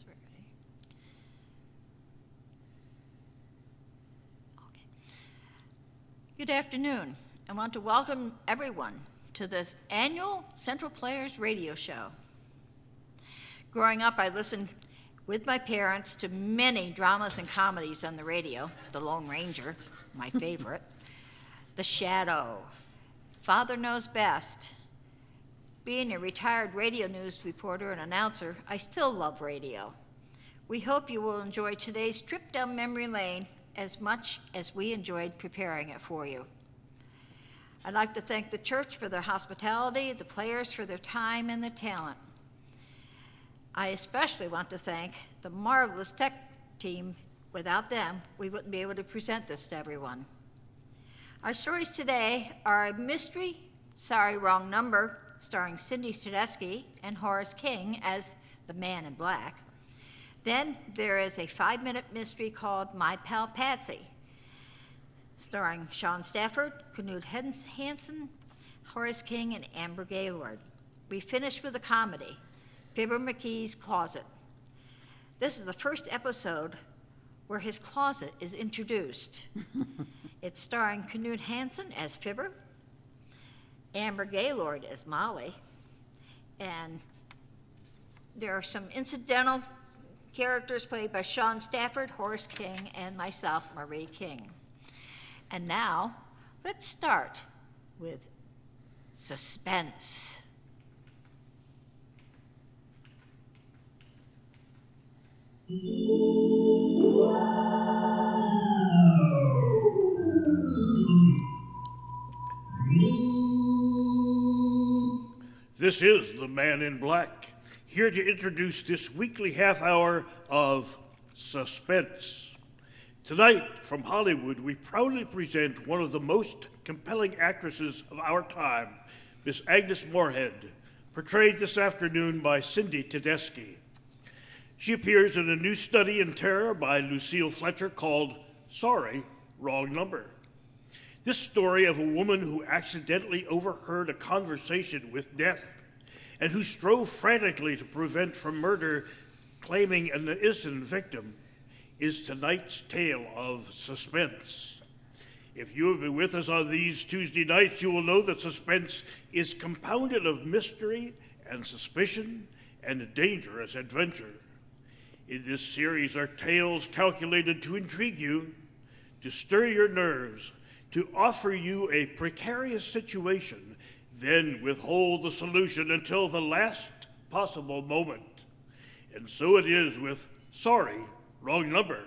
guess we're ready. Okay. Good afternoon. I want to welcome everyone to this annual Central Players radio show. Growing up, I listened with my parents to many dramas and comedies on the radio. The Lone Ranger, my favorite. The Shadow. Father Knows Best. Being a retired radio news reporter and announcer, I still love radio. We hope you will enjoy today's trip down memory lane as much as we enjoyed preparing it for you. I'd like to thank the church for their hospitality, the players for their time and their talent. I especially want to thank the marvelous tech team. Without them, we wouldn't be able to present this to everyone. Our stories today are a mystery, Sorry, Wrong Number, starring Cindy Tedeschi and Horace King as the Man in Black. Then there is a 5-minute mystery called My Pal Patsy, starring Sean Stafford, 𝘾𝙀𝙐𝙍𝙏𝙃 Hansen, Horace King, and Amber Gaylord. We finish with a comedy, Fibber McGee's Closet. This is the first episode where his closet is introduced. It's starring Knut Hansen as Fibber, Amber Gaylord as Molly, and there are some incidental characters played by Sean Stafford, Horace King, and myself, Marie King. And now, let's start with suspense. This is the Man in Black, here to introduce this weekly half hour of suspense. Tonight, from Hollywood, we proudly present one of the most compelling actresses of our time, Miss Agnes Moorehead, portrayed this afternoon by Cindy Tedeschi. She appears in a new study in terror by Lucille Fletcher called Sorry, Wrong Number. This story of a woman who accidentally overheard a conversation with death and who strove frantically to prevent from murder, claiming an innocent victim, is tonight's tale of suspense. If you have been with us on these Tuesday nights, you will know that suspense is compounded of mystery and suspicion and dangerous adventure. In this series are tales calculated to intrigue you, to stir your nerves, to offer you a precarious situation, then withhold the solution until the last possible moment. And so it is with Sorry, Wrong Number.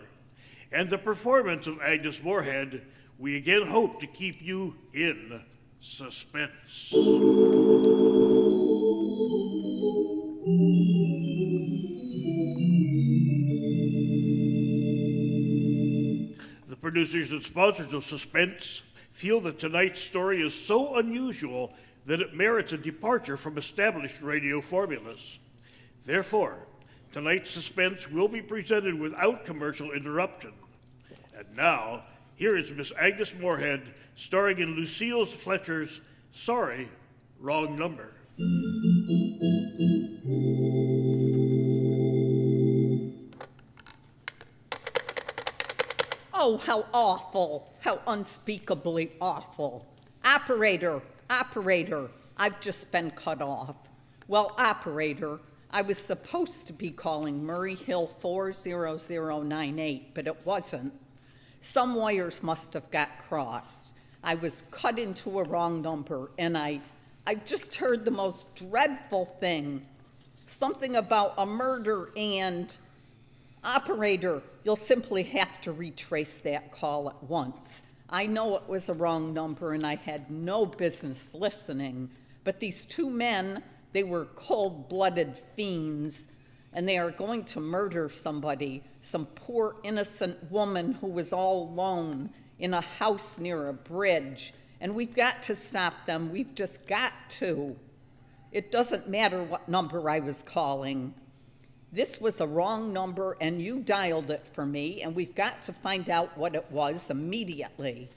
And the performance of Agnes Moorehead, we again hope to keep you in suspense. The producers and sponsors of Suspense feel that tonight's story is so unusual that it merits a departure from established radio formulas. Therefore, tonight's Suspense will be presented without commercial interruption. And now, here is Miss Agnes Moorehead, starring in Lucille Fletcher's Sorry, Wrong Number. Oh, how awful, how unspeakably awful. Operator, I've just been cut off. Well, operator, I was supposed to be calling Murray Hill 40098, but it wasn't. Some wires must have got crossed. I was cut into a wrong number, and I just heard the most dreadful thing. Something about a murder and... Operator, you'll simply have to retrace that call at once. I know it was a wrong number and I had no business listening, but these two men, they were cold-blooded fiends, and they are going to murder somebody, some poor innocent woman who was all alone in a house near a bridge, and we've got to stop them. We've just got to. It doesn't matter what number I was calling. This was a wrong number, and you dialed it for me, and we've got to find out what it was immediately.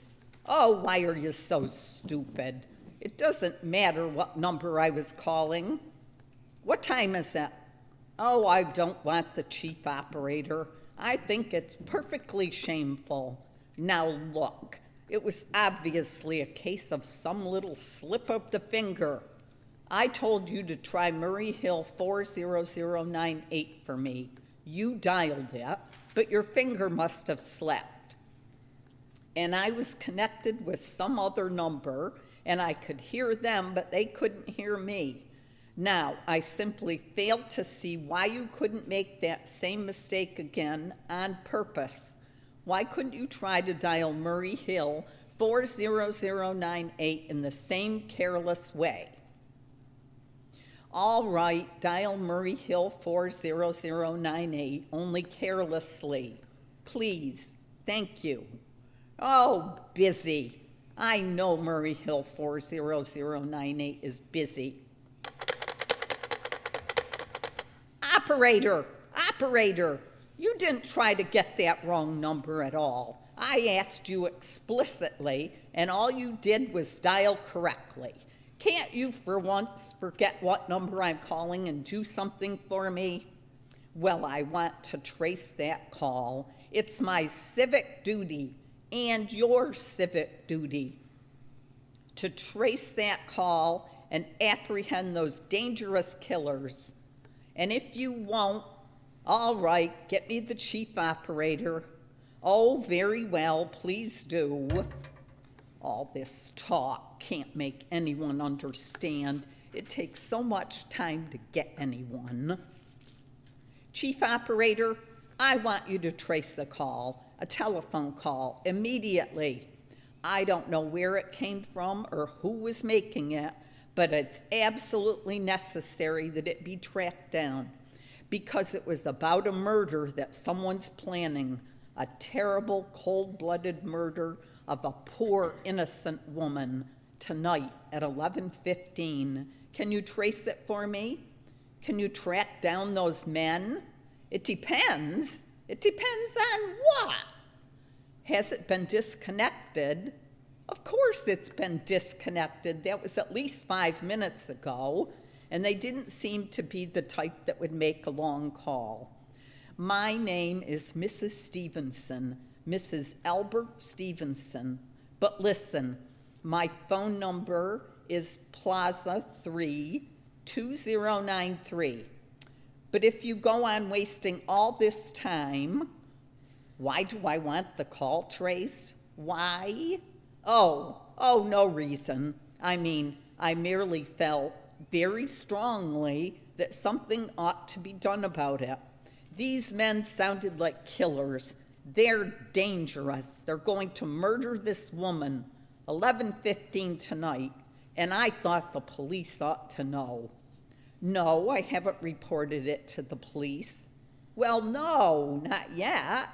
Oh, why are you so stupid? It doesn't matter what number I was calling. What time is it? Oh, I don't want the chief operator. I think it's perfectly shameful. Now look, it was obviously a case of some little slip of the finger. I told you to try Murray Hill 40098 for me. You dialed it, but your finger must have slipped. And I was connected with some other number, and I could hear them, but they couldn't hear me. Now, I simply failed to see why you couldn't make that same mistake again on purpose. Why couldn't you try to dial Murray Hill 40098 in the same careless way? All right, dial Murray Hill 40098, only carelessly. Please, thank you. Oh, busy. I know Murray Hill 40098 is busy. Operator, you didn't try to get that wrong number at all. I asked you explicitly, and all you did was dial correctly. Can't you for once forget what number I'm calling and do something for me? Well, I want to trace that call. It's my civic duty and your civic duty to trace that call and apprehend those dangerous killers. And if you won't, all right, get me the chief operator. Oh, very well, please do. All this talk can't make anyone understand. It takes so much time to get anyone. Chief operator, I want you to trace the call, a telephone call, immediately. I don't know where it came from or who was making it, but it's absolutely necessary that it be tracked down because it was about a murder that someone's planning, a terrible, cold-blooded murder of a poor, innocent woman tonight at 11:15. Can you trace it for me? Can you track down those men? It depends. It depends on what? Has it been disconnected? Of course it's been disconnected. That was at least 5 minutes ago, and they didn't seem to be the type that would make a long call. My name is Mrs. Stevenson, Mrs. Albert Stevenson. But listen, my phone number is Plaza 3 2093. But if you go on wasting all this time, why do I want the call traced? Why? Oh, no reason. I mean, I merely felt very strongly that something ought to be done about it. These men sounded like killers. They're dangerous. They're going to murder this woman, 11:15 tonight, and I thought the police ought to know. No, I haven't reported it to the police. Well, no, not yet.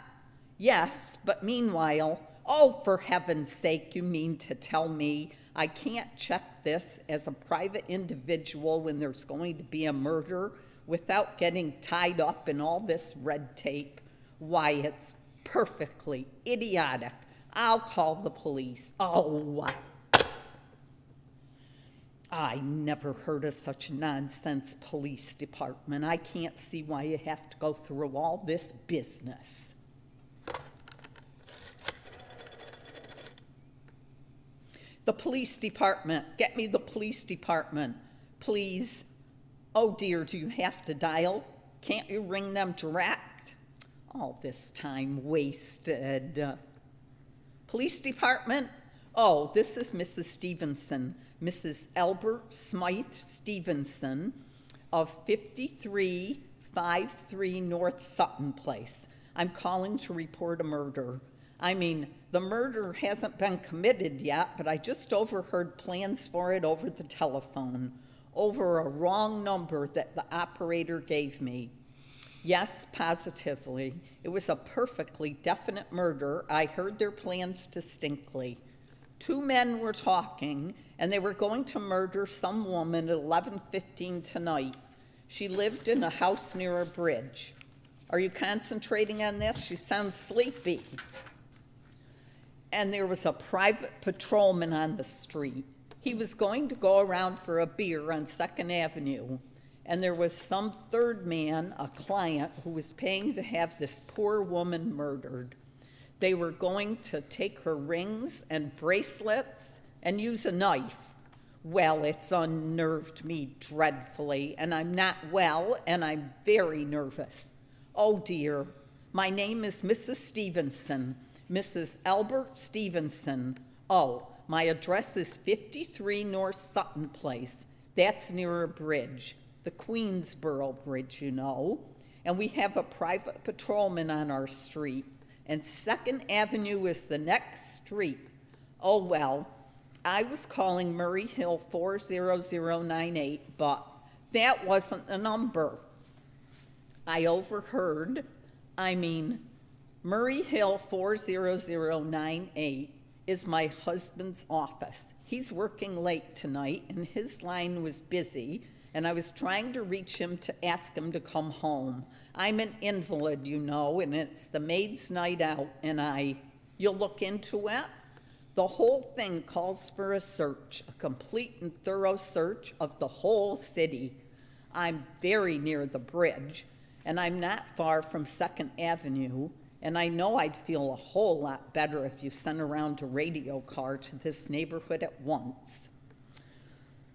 Yes, but meanwhile, oh, for heaven's sake, you mean to tell me I can't check this as a private individual when there's going to be a murder without getting tied up in all this red tape? Why, it's perfectly idiotic. I'll call the police. Oh, I never heard of such nonsense police department. I can't see why you have to go through all this business. The police department. Get me the police department, please. Oh dear, do you have to dial? Can't you ring them direct? All this time wasted. Police department? Oh, this is Mrs. Stevenson, Mrs. Albert Smythe Stevenson of 5353 North Sutton Place. I'm calling to report a murder. I mean, the murder hasn't been committed yet, but I just overheard plans for it over the telephone, over a wrong number that the operator gave me. Yes, positively. It was a perfectly definite murder. I heard their plans distinctly. 2 men were talking, and they were going to murder some woman at 11:15 tonight. She lived in a house near a bridge. Are you concentrating on this? She sounds sleepy. And there was a private patrolman on the street. He was going to go around for a beer on 2nd Avenue. and there was some third man, a client, who was paying to have this poor woman murdered. They were going to take her rings and bracelets and use a knife. Well, it's unnerved me dreadfully, and I'm not well, and I'm very nervous. Oh dear, my name is Mrs. Stevenson, Mrs. Albert Stevenson. Oh, my address is 53 North Sutton Place. That's near a bridge, the Queensboro Bridge, you know. And we have a private patrolman on our street, and 2nd Avenue is the next street. Oh, well, I was calling Murray Hill 40098, but that wasn't the number. I overheard, Murray Hill 40098 is my husband's office. He's working late tonight, and his line was busy, and I was trying to reach him to ask him to come home. I'm an invalid, you know, and it's the maid's night out, and you'll look into it? The whole thing calls for a search, a complete and thorough search of the whole city. I'm very near the bridge, and I'm not far from 2nd Avenue, and I know I'd feel a whole lot better if you sent around a radio car to this neighborhood at once.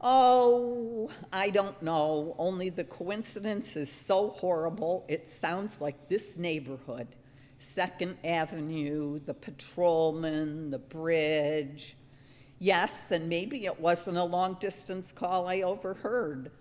Oh, I don't know, only the coincidence is so horrible, it sounds like this neighborhood. 2nd Avenue, the patrolman, the bridge. Yes, and maybe it wasn't a long-distance call I overheard.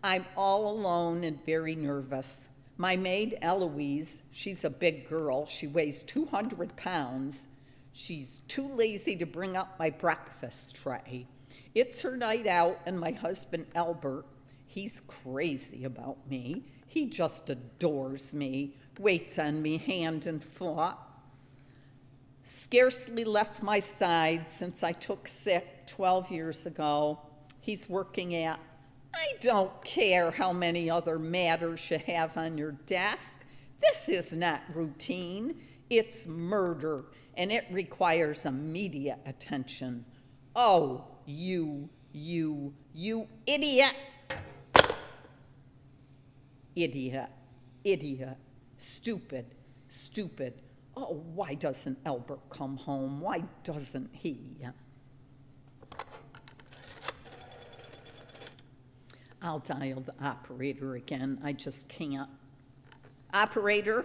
I'm all alone and very nervous. My maid, Eloise, she's a big girl. She weighs 200 pounds. She's too lazy to bring up my breakfast tray. It's her night out, and my husband, Albert, he's crazy about me. He just adores me, waits on me hand and foot. Scarcely left my side since I took sick 12 years ago. He's working at, I don't care how many other matters you have on your desk. This is not routine. It's murder, and it requires immediate attention. Oh, you idiot. Idiot. Stupid. Oh, why doesn't Albert come home? Why doesn't he? I'll dial the operator again. I just can't. Operator,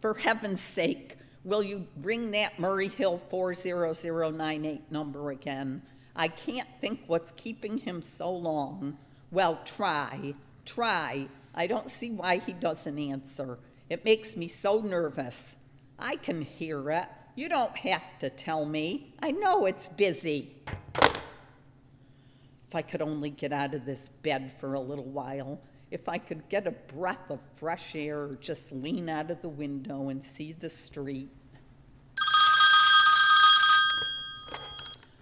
for heaven's sake, will you ring that Murray Hill 40098 number again? I can't think what's keeping him so long. Well, try. I don't see why he doesn't answer. It makes me so nervous. I can hear it. You don't have to tell me. I know it's busy. If I could only get out of this bed for a little while. If I could get a breath of fresh air or just lean out of the window and see the street.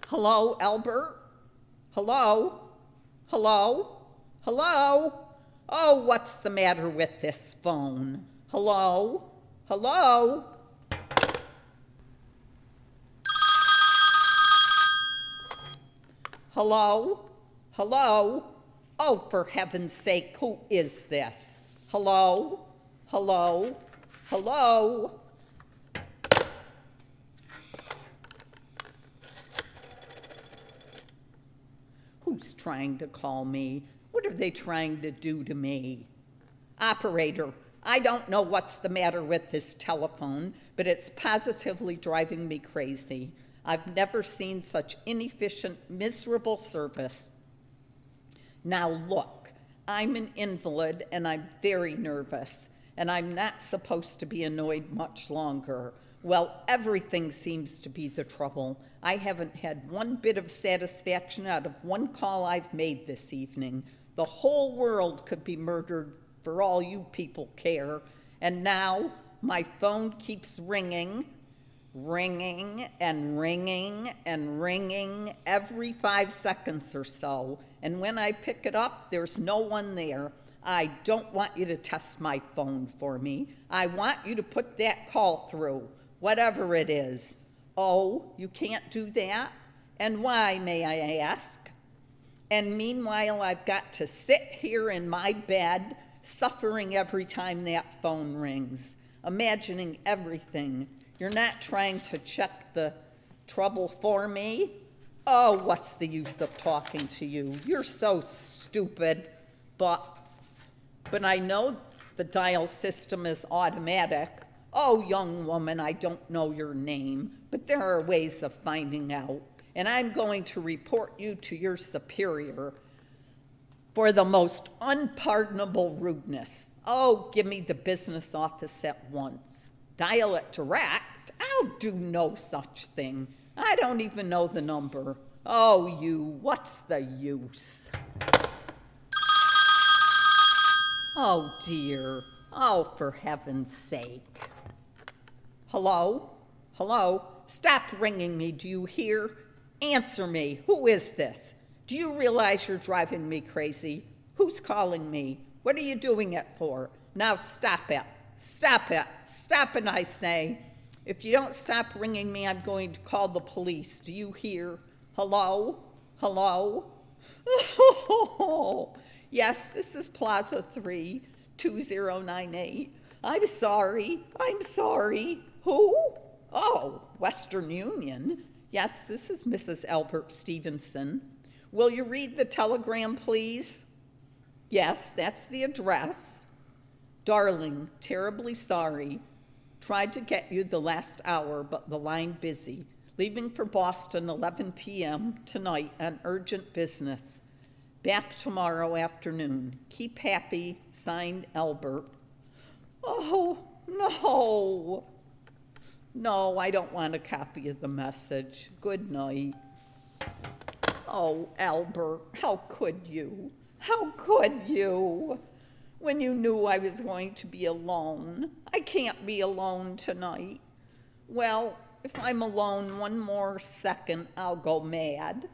Hello, Albert? Hello? Oh, what's the matter with this phone? Hello? Oh, for heaven's sake, who is this? Hello? Who's trying to call me? What are they trying to do to me? Operator, I don't know what's the matter with this telephone, but it's positively driving me crazy. I've never seen such inefficient, miserable service. Now look, I'm an invalid and I'm very nervous, and I'm not supposed to be annoyed much longer. Well, everything seems to be the trouble. I haven't had one bit of satisfaction out of one call I've made this evening. The whole world could be murdered for all you people care. And now my phone keeps ringing every 5 seconds or so. And when I pick it up, there's no one there. I don't want you to test my phone for me. I want you to put that call through, whatever it is. Oh, you can't do that? And why, may I ask? And meanwhile, I've got to sit here in my bed, suffering every time that phone rings, imagining everything. You're not trying to check the trouble for me? Oh, what's the use of talking to you? You're so stupid. But I know the dial system is automatic. Oh, young woman, I don't know your name, but there are ways of finding out. And I'm going to report you to your superior for the most unpardonable rudeness. Oh, give me the business office at once. Dial it direct? I'll do no such thing. I don't even know the number. Oh, you, what's the use? Oh, dear. Oh, for heaven's sake. Hello? Hello? Stop ringing me, do you hear? Answer me. Who is this? Do you realize you're driving me crazy? Who's calling me? What are you doing it for? Now stop it. Stop it. Stop it, I say. If you don't stop ringing me, I'm going to call the police. Do you hear? Hello? Hello? Yes, this is Plaza 3, 2098. I'm sorry. I'm sorry. Who? Oh, Western Union. Yes, this is Mrs. Albert Stevenson. Will you read the telegram, please? Yes, that's the address. Darling, terribly sorry. Tried to get you the last hour, but the line busy. Leaving for Boston 11 p.m. tonight on urgent business. Back tomorrow afternoon. Keep happy. Signed, Albert. Oh, no. No, I don't want a copy of the message. Good night. Oh, Albert, how could you? How could you? When you knew I was going to be alone. I can't be alone tonight. Well, if I'm alone one more second, I'll go mad.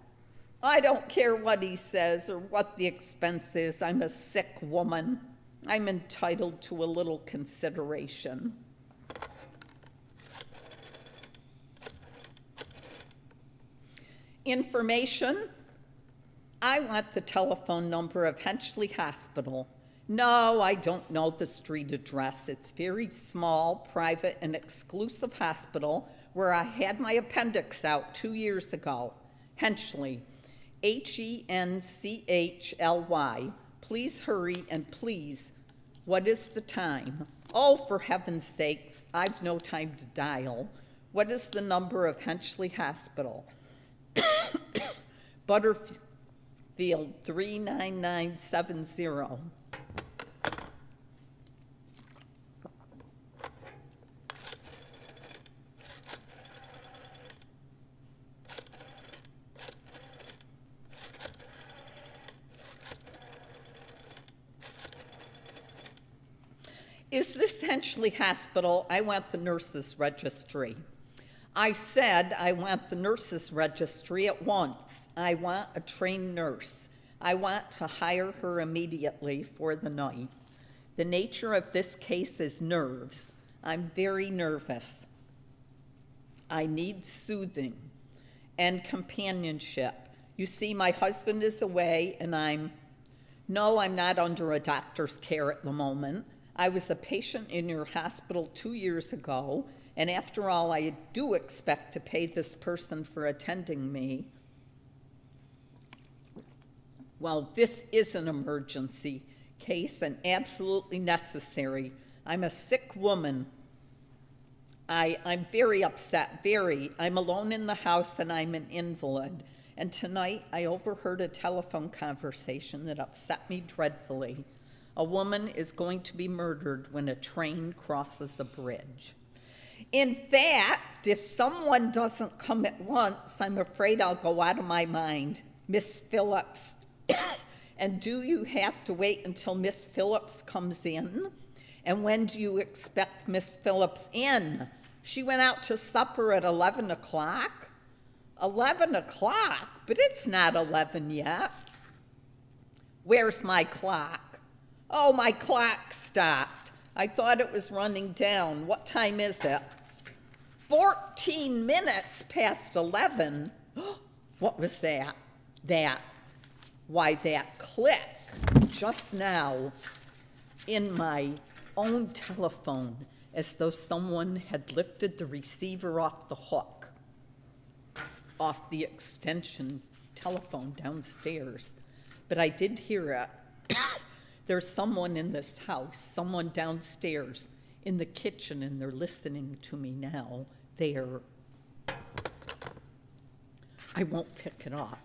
I don't care what he says or what the expense is. I'm a sick woman. I'm entitled to a little consideration. Information. I want the telephone number of 𝘾𝙀𝙐𝙉𝙏𝙍𝘾𝙀 Hospital. No, I don't know the street address. It's very small, private, and exclusive hospital where I had my appendix out 2 years ago. 𝘾𝙀𝙐𝙉𝙏𝙍𝘾𝙀, Henchly. Please hurry, and please, what is the time? Oh, for heaven's sakes, I've no time to dial. What is the number of 𝘾𝙀𝙐𝙉𝙏𝙍𝘾𝙀 Hospital? Butterfield 39970. Is this Henchly Hospital? I want the nurses' registry. I said I want the nurses' registry at once. I want a trained nurse. I want to hire her immediately for the night. The nature of this case is nerves. I'm very nervous. I need soothing and companionship. You see, my husband is away, and I'm not under a doctor's care at the moment. I was a patient in your hospital 2 years ago, and after all, I do expect to pay this person for attending me. Well, this is an emergency case and absolutely necessary. I'm a sick woman. I'm very upset, very. I'm alone in the house and I'm an invalid. And tonight I overheard a telephone conversation that upset me dreadfully. A woman is going to be murdered when a train crosses a bridge. In fact, if someone doesn't come at once, I'm afraid I'll go out of my mind. Miss Phillips. And do you have to wait until Miss Phillips comes in? And when do you expect Miss Phillips in? She went out to supper at 11 o'clock. 11 o'clock? But it's not 11 yet. Where's my clock? Oh, my clock stopped. I thought it was running down. What time is it? 14 minutes past 11. What was that? Why, that click just now in my own telephone, as though someone had lifted the receiver off the hook, off the extension telephone downstairs. But I did hear it. There's someone in this house, someone downstairs in the kitchen, and they're listening to me now. I won't pick it up.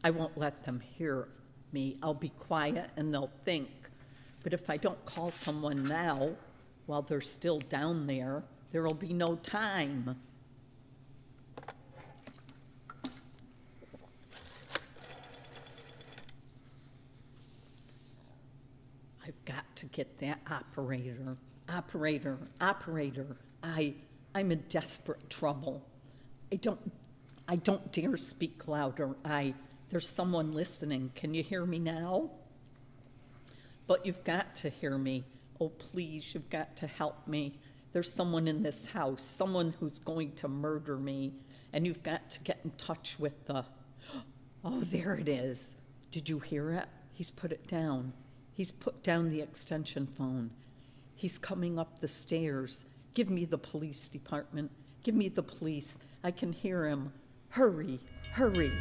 I won't let them hear me. I'll be quiet and they'll think. But if I don't call someone now, while they're still down there, there'll be no time. I've got to get that operator. Operator. I'm in desperate trouble. I don't dare speak louder. There's someone listening. Can you hear me now? But you've got to hear me. Oh, please, you've got to help me. There's someone in this house, someone who's going to murder me, and you've got to get in touch with the... Oh, there it is. Did you hear it? He's put it down. He's put down the extension phone. He's coming up the stairs. Give me the police department. Give me the police. I can hear him. Hurry, hurry.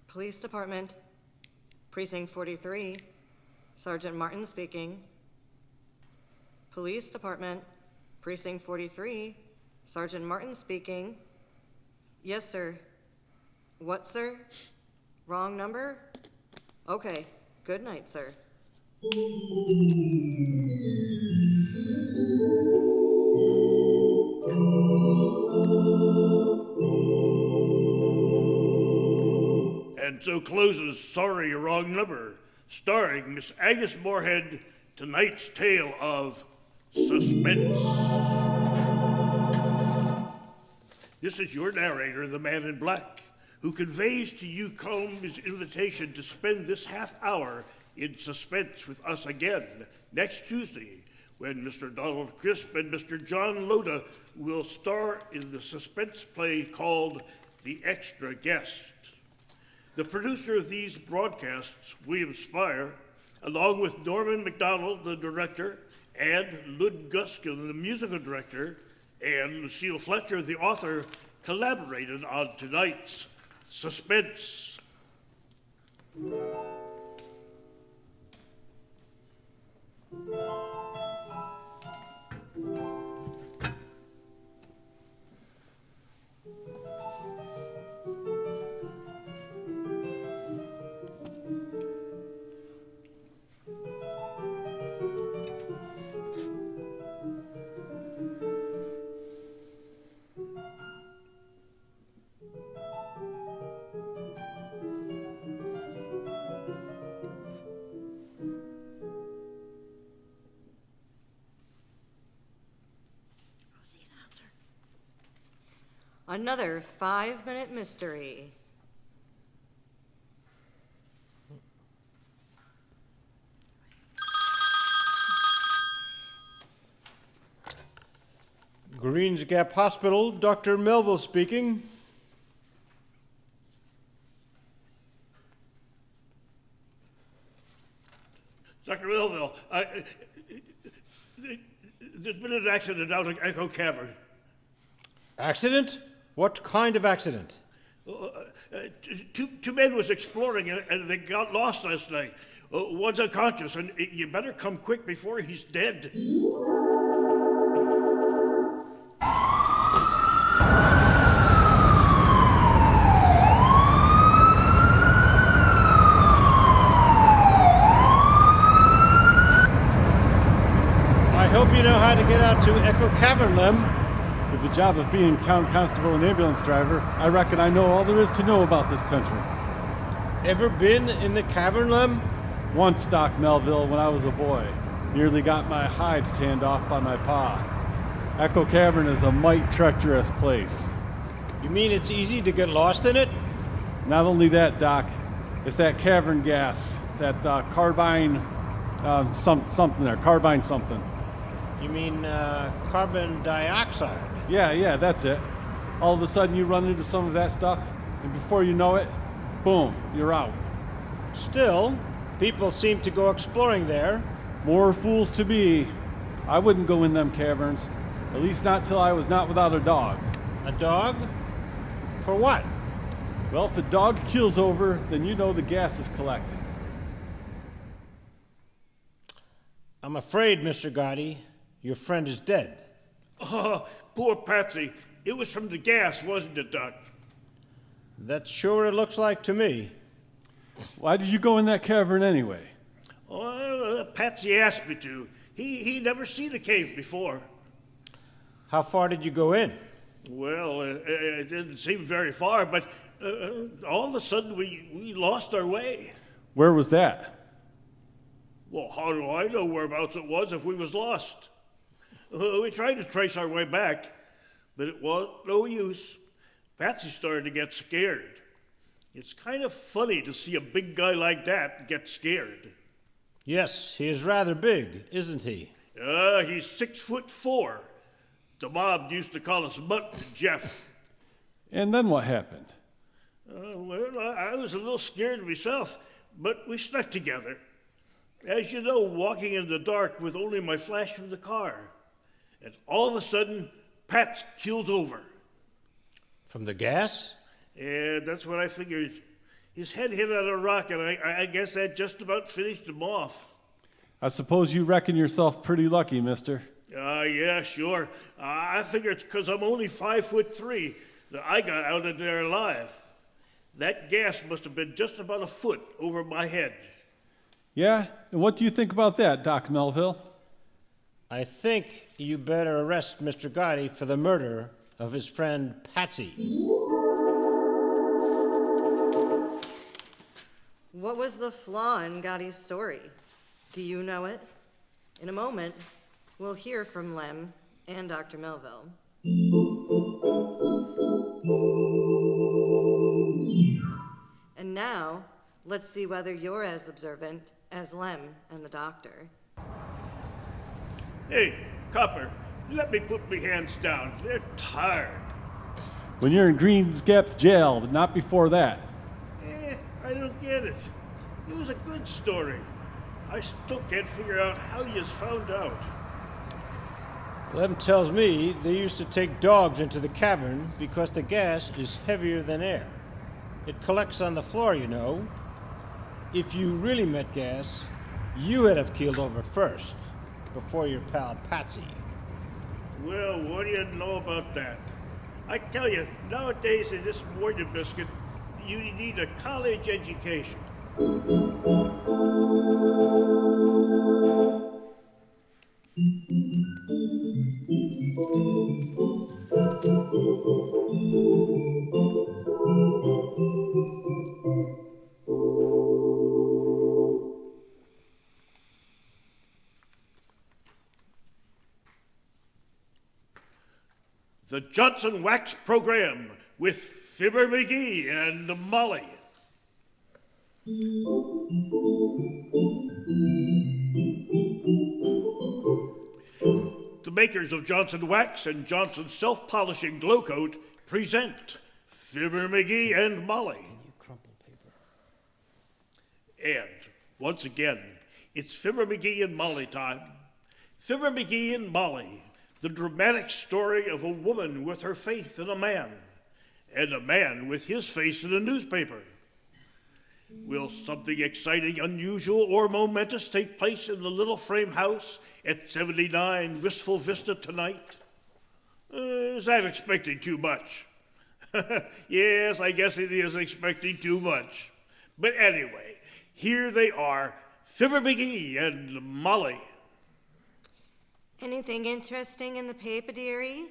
Police Department, Precinct 43, Sergeant Martin speaking. Police Department, Precinct 43, Sergeant Martin speaking. Yes, sir. What, sir? Wrong number? Okay, good night, sir. And so closes Sorry, Wrong Number, starring Miss Agnes Moorehead, tonight's tale of suspense. This is your narrator, the Man in Black, who conveys to you CUMC's invitation to spend this half hour in suspense with us again next Tuesday, when Mr. Donald Crisp and Mr. John Loda will star in the suspense play called The Extra Guest. The producer of these broadcasts, William Spire, along with Norman MacDonald, the director, and Lud Guskin, the musical director, and Lucille Fletcher, the author, collaborated on tonight's Suspense. Another 5-minute mystery. Greens Gap Hospital, Dr. Melville speaking. Dr. Melville, there's been an accident out at Echo Cavern. Accident? What kind of accident? Two men was exploring and they got lost last night. One's unconscious, and you better come quick before he's dead. I hope you know how to get out to Echo Cavern, Lem. With the job of being town constable and ambulance driver, I reckon I know all there is to know about this country. Ever been in the cavern, Lem? Once, Doc Melville, when I was a boy, nearly got my hide tanned off by my pa. Echo Cavern is a mite treacherous place. You mean it's easy to get lost in it? Not only that, Doc, it's that cavern gas, that carbine something there, carbine something. You mean carbon dioxide? Yeah, that's it. All of a sudden you run into some of that stuff, and before you know it, boom, you're out. Still, people seem to go exploring there. More fools to be. I wouldn't go in them caverns, at least not till I was not without a dog. A dog? For what? Well, if a dog keels over, then you know the gas is collecting. I'm afraid, Mr. 𝘾𝙀𝙏𝙃, your friend is dead. Oh, poor Patsy. It was from the gas, wasn't it, Doc? That sure it looks like to me. Why did you go in that cavern anyway? Well, Patsy asked me to. He never seen a cave before. How far did you go in? Well, it didn't seem very far, but all of a sudden we lost our way. Where was that? Well, how do I know whereabouts it was if we was lost? We tried to trace our way back, but it was no use. Patsy started to get scared. It's kind of funny to see a big guy like that get scared. Yes, he is rather big, isn't he? He's 6'4". The mob used to call us Mutt and Jeff. And then what happened? Well, I was a little scared myself, but we stuck together. As you know, walking in the dark with only my flash from the car. And all of a sudden, Pat's keeled over. From the gas? And that's what I figured. His head hit on a rock, and I guess that just about finished him off. I suppose you reckon yourself pretty lucky, mister. Yeah, sure. I figure it's because I'm only 5'3" that I got out of there alive. That gas must have been just about a foot over my head. Yeah? And what do you think about that, Doc Melville? I think you better arrest Mr. 𝘾𝙀𝙃 for the murder of his friend Patsy. What was the flaw in 𝘾𝙀𝙃's story? Do you know it? In a moment, we'll hear from Lem and Dr. Melville. And now, let's see whether you're as observant as Lem and the doctor. Hey, Copper, let me put my hands down. They're tired. When you're in Green's Gap's jail, but not before that. I don't get it. It was a good story. I still can't figure out how you found out. Lem tells me they used to take dogs into the cavern because the gas is heavier than air. It collects on the floor, you know. If you really met gas, you would have keeled over first, before your pal Patsy. Well, what do you know about that? I tell you, nowadays in this morning biscuit, you need a college education. The Johnson Wax Program with Fibber McGee and Molly. The makers of Johnson Wax and Johnson Self-Polishing Glow Coat present Fibber McGee and Molly. And once again, it's Fibber McGee and Molly time. Fibber McGee and Molly, the dramatic story of a woman with her faith in a man, and a man with his face in a newspaper. Will something exciting, unusual, or momentous take place in the little frame house at 79 Wistful Vista tonight? Is that expecting too much? Yes, I guess it is expecting too much. But anyway, here they are, Fibber McGee and Molly. Anything interesting in the paper, dearie?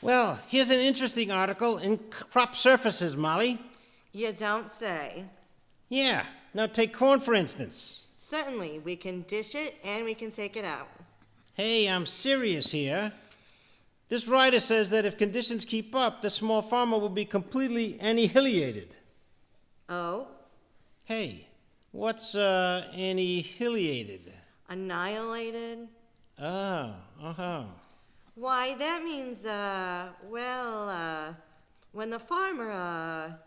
Well, here's an interesting article in Crop Surfaces, Molly. You don't say. Yeah, now take corn for instance. Certainly, we can dish it and we can take it out. Hey, I'm serious here. This writer says that if conditions keep up, the small farmer will be completely annihilated. Oh? Hey, what's annihilated? Annihilated? Oh, Why, that means, when the farmer,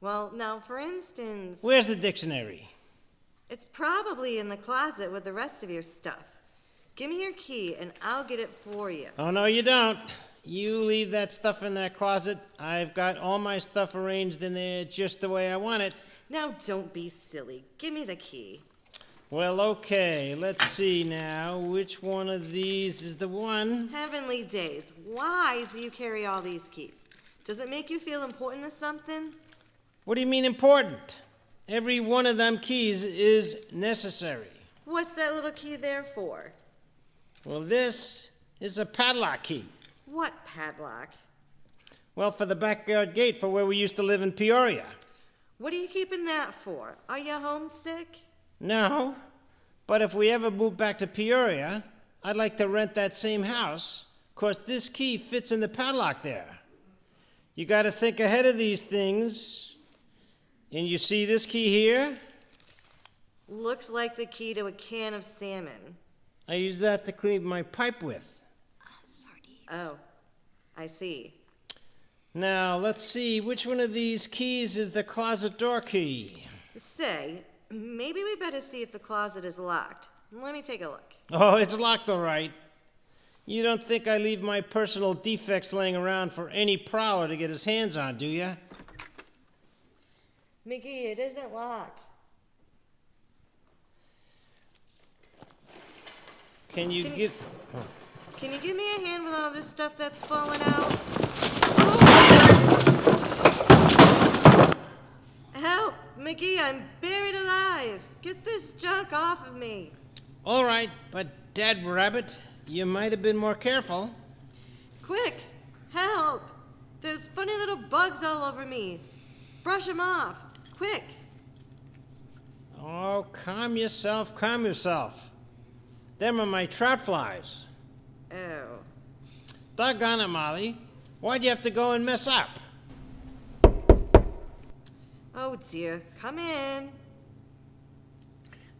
well, now, for instance... Where's the dictionary? It's probably in the closet with the rest of your stuff. Give me your key and I'll get it for you. Oh, no, you don't. You leave that stuff in that closet. I've got all my stuff arranged in there just the way I want it. Now, don't be silly. Give me the key. Well, okay, let's see now. Which one of these is the one? Heavenly days. Why do you carry all these keys? Does it make you feel important or something? What do you mean important? Every one of them keys is necessary. What's that little key there for? Well, this is a padlock key. What padlock? Well, for the backyard gate for where we used to live in Peoria. What are you keeping that for? Are you homesick? No, but if we ever move back to Peoria, I'd like to rent that same house, 'cause this key fits in the padlock there. You gotta think ahead of these things. And you see this key here? Looks like the key to a can of salmon. I use that to clean my pipe with. Oh, I see. Now, let's see, which one of these keys is the closet door key? Say, maybe we better see if the closet is locked. Let me take a look. Oh, it's locked all right. You don't think I leave my personal defects laying around for any prowler to get his hands on, do you? Mickey, it isn't locked. Can you give... Oh. Can you give me a hand with all this stuff that's falling out? Help! Mickey, I'm buried alive! Get this junk off of me! All right, but Dad Rabbit, you might have been more careful. Quick! Help! There's funny little bugs all over me. Brush them off. Quick! Oh, calm yourself, calm yourself. Them are my trout flies. Oh. Doggone it, Molly. Why'd you have to go and mess up? Oh dear. Come in.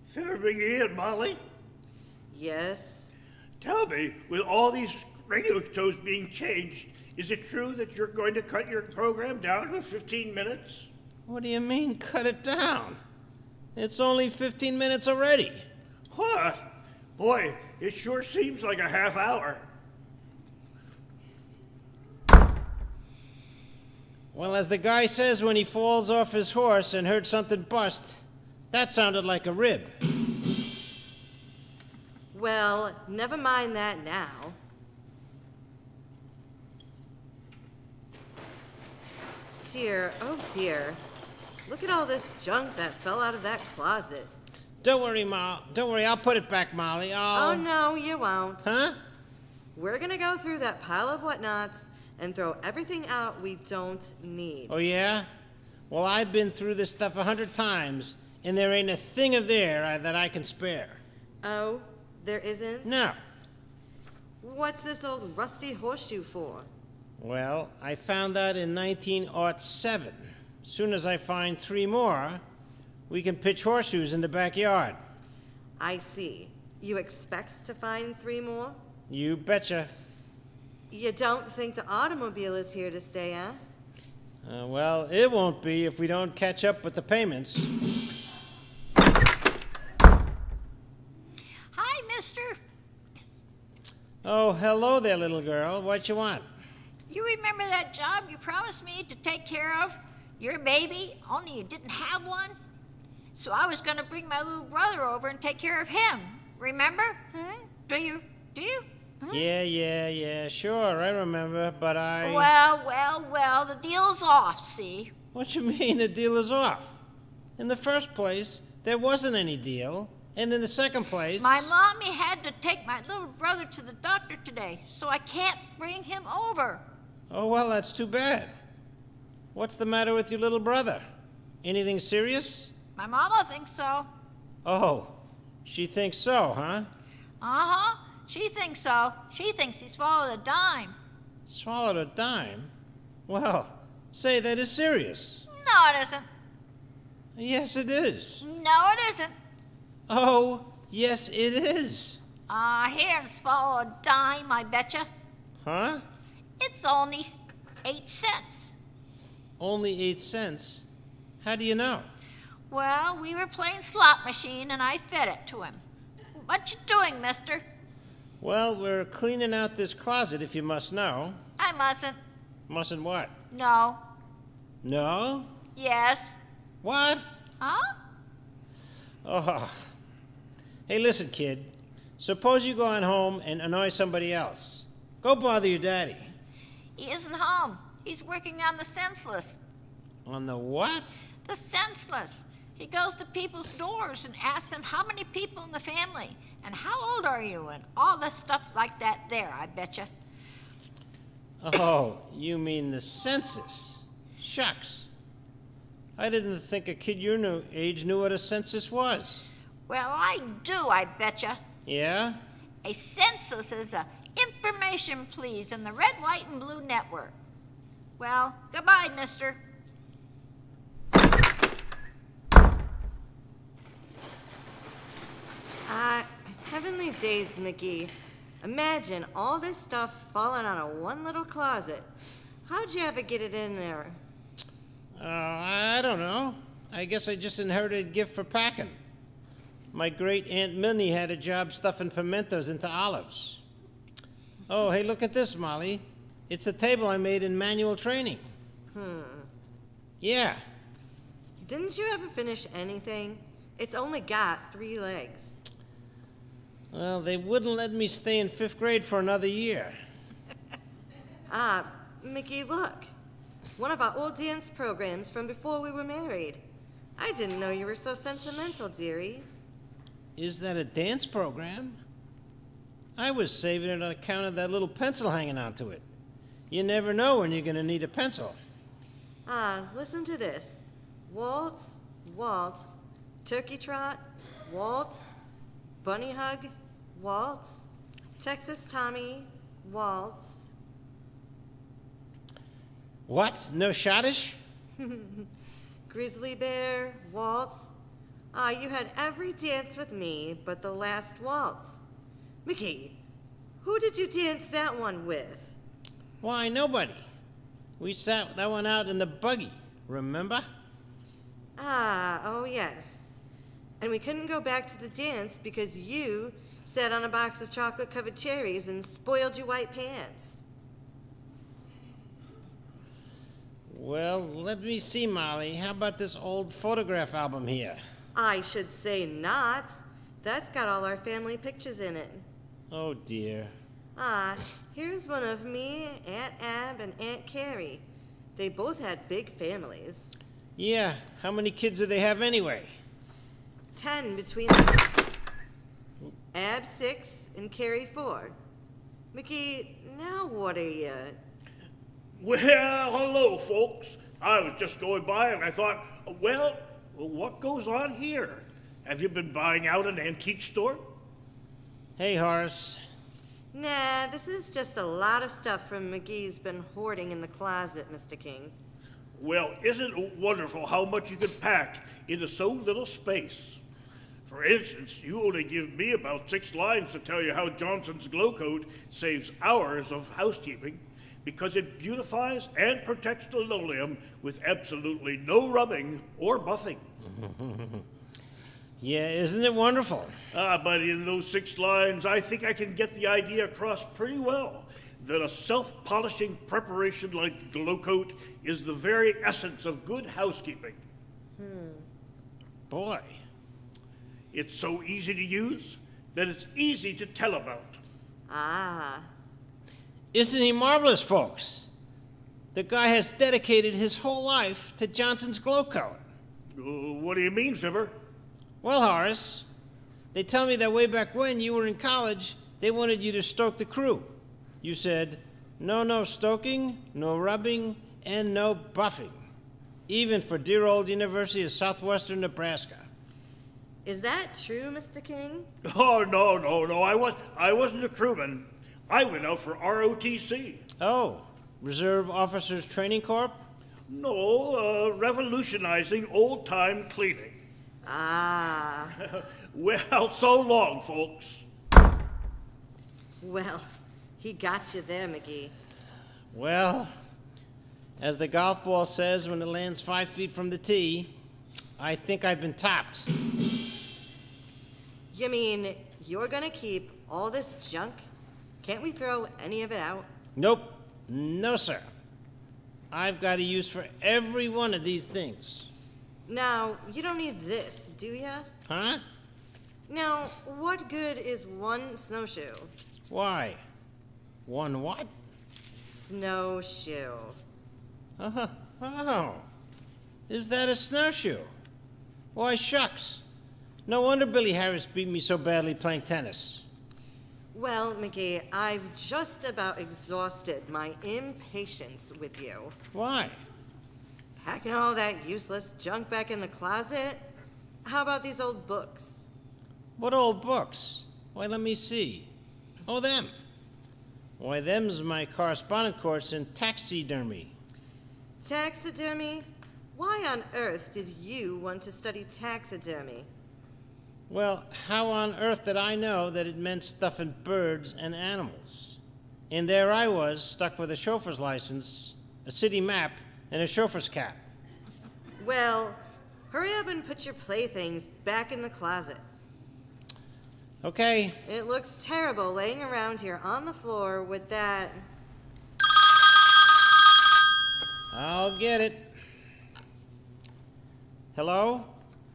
Fair begin, Molly. Yes. Tell me, with all these radio shows being changed, is it true that you're going to cut your program down to 15 minutes? What do you mean, cut it down? It's only 15 minutes already. What? Boy, it sure seems like a half hour. Well, as the guy says when he falls off his horse and heard something bust, that sounded like a rib. Well, never mind that now. Dear, oh dear. Look at all this junk that fell out of that closet. Don't worry, Don't worry, I'll put it back, Molly. Oh no, you won't. Huh? We're gonna go through that pile of whatnots and throw everything out we don't need. Oh, yeah? Well, I've been through this stuff 100 times, and there ain't a thing of there that I can spare. Oh, there isn't? No. What's this old rusty horseshoe for? Well, I found that in 1907. Soon as I find 3 more, we can pitch horseshoes in the backyard. I see. You expect to find 3 more? You betcha. You don't think the automobile is here to stay, huh? Well, it won't be if we don't catch up with the payments. Hi, mister. Oh, hello there, little girl. What you want? You remember that job you promised me to take care of your baby, only you didn't have one? So I was going to bring my little brother over and take care of him. Remember? Do you? Yeah, sure, I remember, but I... Well, the deal's off, see? What you mean the deal is off? In the first place, there wasn't any deal, and in the second place... My mommy had to take my little brother to the doctor today, so I can't bring him over. Oh, well, that's too bad. What's the matter with your little brother? Anything serious? My mama thinks so. Oh, she thinks so, huh? Uh-huh. She thinks so. She thinks he swallowed a dime. Swallowed a dime? Well, say that is serious. No, it isn't. Yes, it is. No, it isn't. Oh, yes, it is. He didn't swallow a dime, I betcha. Huh? It's only 8 cents. Only 8 cents? How do you know? Well, we were playing slot machine and I fed it to him. What you doing, mister? Well, we're cleaning out this closet, if you must know. I mustn't. Mustn't what? No. No? Yes. What? Huh? Oh. Hey, listen, kid. Suppose you go on home and annoy somebody else. Go bother your daddy. He isn't home. He's working on the senseless. On the what? The senseless. He goes to people's doors and asks them how many people in the family and how old are you and all the stuff like that there, I betcha. Oh, you mean the census. Shucks. I didn't think a kid your age knew what a census was. Well, I do, I betcha. Yeah? A census is a information please in the red, white, and blue network. Well, goodbye, mister. Heavenly days, Mickey. Imagine all this stuff falling on a one little closet. How'd you ever get it in there? I don't know. I guess I just inherited a gift for packing. My great Aunt Minnie had a job stuffing pimentos into olives. Oh, hey, look at this, Molly. It's a table I made in manual training. Yeah. Didn't you ever finish anything? It's only got 3 legs. Well, they wouldn't let me stay in 5th grade for another year. Mickey, look. One of our old dance programs from before we were married. I didn't know you were so sentimental, dearie. Is that a dance program? I was saving it on account of that little pencil hanging onto it. You never know when you're going to need a pencil. Listen to this. Waltz, waltz, turkey trot, waltz, bunny hug, waltz, Texas Tommy, waltz. What? No schottisch? Grizzly bear, waltz. You had every dance with me but the last waltz. Mickey, who did you dance that one with? Why, nobody. We sat that one out in the buggy, remember? Oh yes. And we couldn't go back to the dance because you sat on a box of chocolate-covered cherries and spoiled your white pants. Well, let me see, Molly. How about this old photograph album here? I should say not. That's got all our family pictures in it. Oh, dear. Here's one of me, Aunt Ab, and Aunt Carrie. They both had big families. Yeah, how many kids do they have anyway? 10 between them. Ab 6 and Carrie 4. Mickey, now what are you? Well, hello, folks. I was just going by and I thought, well, what goes on here? Have you been buying out an antique store? Hey, Horace. Nah, this is just a lot of stuff from McGee's been hoarding in the closet, Mr. King. Well, isn't it wonderful how much you can pack into so little space? For instance, you only give me about 6 lines to tell you how Johnson's Glow Coat saves hours of housekeeping because it beautifies and protects the linoleum with absolutely no rubbing or buffing. Yeah, isn't it wonderful? But in those 6 lines, I think I can get the idea across pretty well that a self-polishing preparation like Glow Coat is the very essence of good housekeeping. Boy. It's so easy to use that it's easy to tell about. Isn't he marvelous, folks? The guy has dedicated his whole life to Johnson's Glow Coat. What do you mean, Fibber? Well, Horace, they tell me that way back when you were in college, they wanted you to stoke the crew. You said, no stoking, no rubbing, and no buffing. even for dear old University of Southwestern Nebraska. Is that true, Mr. King? Oh, no. I wasn't a crewman. I went out for ROTC. Oh, Reserve Officers Training Corps? No, revolutionizing old-time cleaning. Ah, Well, so long, folks. well, he got you there, McGee. Well, as the golf ball says when it lands 5 feet from the tee, I think I've been topped. You mean you're gonna keep all this junk? Can't we throw any of it out? Nope. No, sir. I've got a use for every one of these things. Now, you don't need this, do ya? Huh? Now, what good is one snowshoe? Why? One what? Snowshoe. Oh. Is that a snowshoe? Why, shucks. No wonder Billy Harris beat me so badly playing tennis. Well, McGee, I've just about exhausted my impatience with you. Why? Packing all that useless junk back in the closet? How about these old books? What old books? Why, let me see. Oh, them. Why, them's my correspondence course in taxidermy. Taxidermy? Why on earth did you want to study taxidermy? Well, how on earth did I know that it meant stuffing birds and animals? And there I was, stuck with a chauffeur's license, a city map, and a chauffeur's cap. Well, hurry up and put your playthings back in the closet. Okay. It looks terrible laying around here on the floor with that. I'll get it. Hello?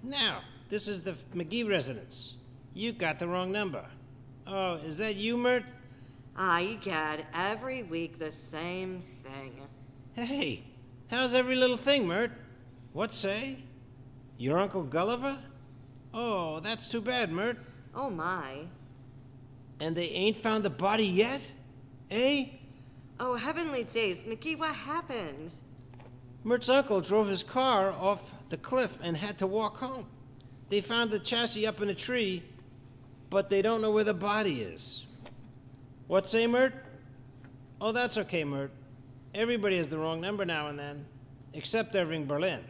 Now, this is the McGee residence. You got the wrong number. Oh, is that you, Mert? Egad, every week the same thing. Hey, how's every little thing, Mert? What say? Your Uncle Gulliver? Oh, that's too bad, Mert. Oh my. And they ain't found the body yet? Eh? Oh, heavenly days. McGee, what happened? Mert's uncle drove his car off the cliff and had to walk home. They found the chassis up in a tree, but they don't know where the body is. What say, Mert? Oh, that's okay, Mert. Everybody has the wrong number now and then, except Irving Berlin.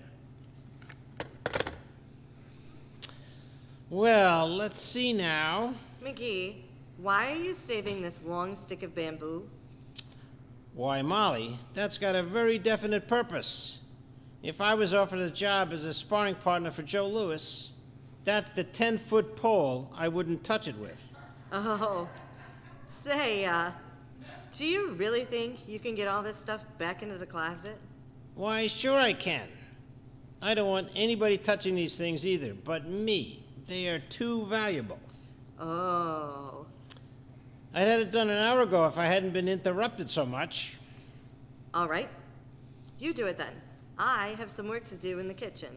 Well, let's see now. McGee, why are you saving this long stick of bamboo? Why, Molly, that's got a very definite purpose. If I was offered a job as a sparring partner for Joe Louis, that's the 10-foot pole I wouldn't touch it with. Oh, say, do you really think you can get all this stuff back into the closet? Why, sure I can. I don't want anybody touching these things either, but me. They are too valuable. Oh. I'd had it done an hour ago if I hadn't been interrupted so much. All right. You do it then. I have some work to do in the kitchen.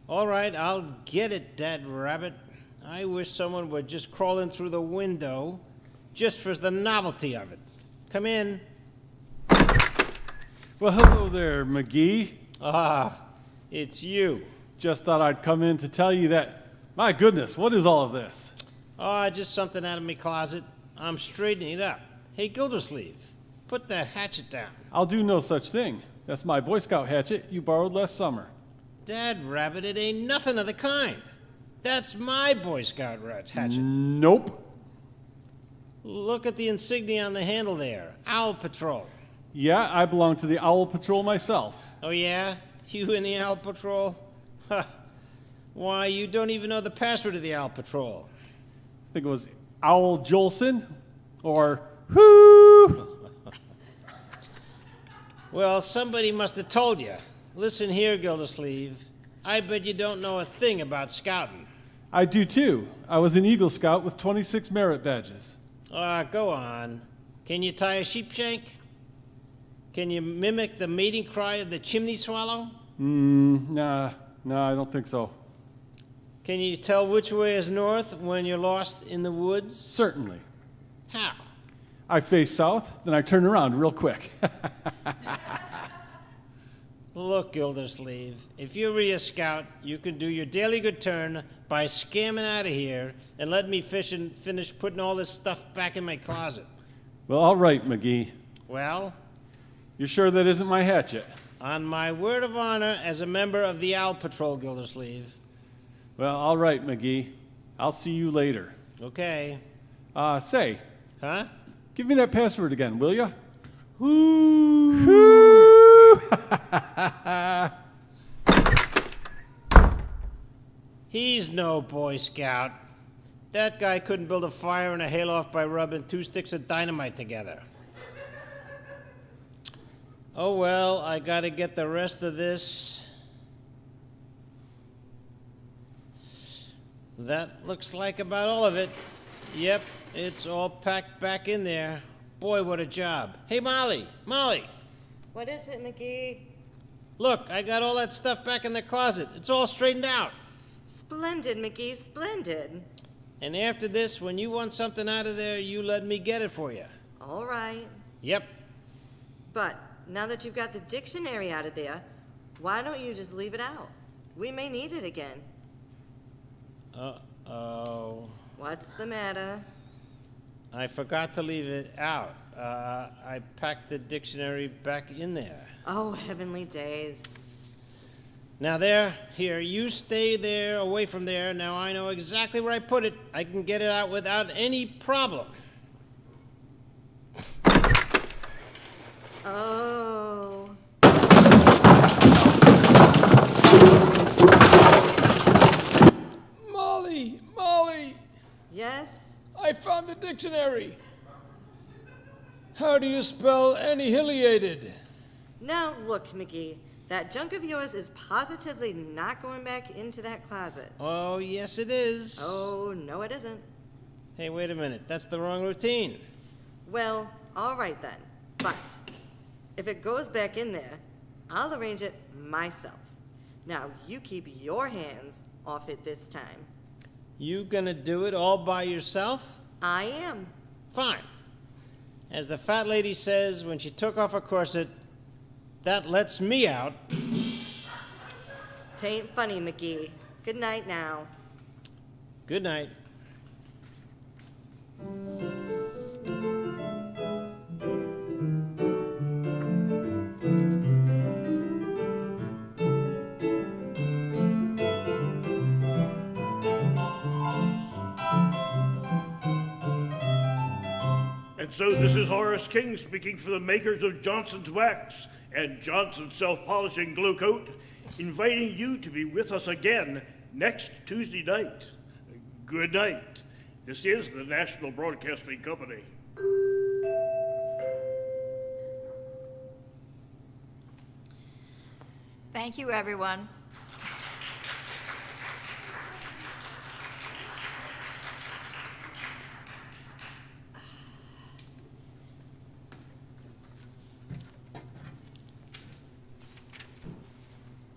All right, I'll get it, Dad Rabbit. I wish someone would just crawl in through the window just for the novelty of it. Come in. Well, hello there, McGee. Ah, it's you. Just thought I'd come in to tell you that, my goodness, what is all of this? Oh, just something out of my closet. I'm straightening it up. Hey, Gildersleeve, put that hatchet down. I'll do no such thing. That's my Boy Scout hatchet you borrowed last summer. Dad Rabbit, it ain't nothing of the kind. That's my Boy Scout hatchet. Nope. Look at the insignia on the handle there. Owl Patrol. Yeah, I belong to the Owl Patrol myself. Oh, yeah? You in the Owl Patrol? Huh. Why, you don't even know the password of the Owl Patrol. I think it was Owl Jolson or Whoo! Well, somebody must have told you. Listen here, Gildersleeve. I bet you don't know a thing about scouting. I do too. I was an Eagle Scout with 26 merit badges. Go on. Can you tie a sheepshank? Can you mimic the mating cry of the chimney swallow? Nah, I don't think so. Can you tell which way is north when you're lost in the woods? Certainly. How? I face south, then I turn around real quick. Look, Gildersleeve, if you're really a scout, you can do your daily good turn by scamming out of here and let me finish putting all this stuff back in my closet. Well, all right, McGee. Well, You sure that isn't my hatchet? on my word of honor as a member of the Owl Patrol, Gildersleeve. Well, all right, McGee. I'll see you later. Okay. Say, Huh? give me that password again, will ya? He's no Boy Scout. That guy couldn't build a fire in a hayloft by rubbing 2 sticks of dynamite together. Oh well, I gotta get the rest of this. That looks like about all of it. Yep, it's all packed back in there. Boy, what a job. Hey, Molly! Molly! What is it, McGee? Look, I got all that stuff back in the closet. It's all straightened out. Splendid, McGee, splendid. And after this, when you want something out of there, you let me get it for you. All right. Yep. But now that you've got the dictionary out of there, why don't you just leave it out? We may need it again. Uh-oh. What's the matter? I forgot to leave it out. I packed the dictionary back in there. Oh, heavenly days. Now there, here, you stay there, away from there. Now I know exactly where I put it. I can get it out without any problem. Oh. Molly, Yes? I found the dictionary. How do you spell annihilated? Now look, McGee, that junk of yours is positively not going back into that closet. Oh, yes it is. Oh, no it isn't. Hey, wait a minute. That's the wrong routine. Well, all right then. But if it goes back in there, I'll arrange it myself. Now, you keep your hands off it this time. You gonna do it all by yourself? I am. Fine. As the fat lady says when she took off her corset, that lets me out. Tain't funny, McGee. Good night now. Good night. And so this is Horace King speaking for the makers of Johnson's Wax and Johnson's Self-Polishing Glue Coat, inviting you to be with us again next Tuesday night. Good night. This is the National Broadcasting Company. Thank you, everyone.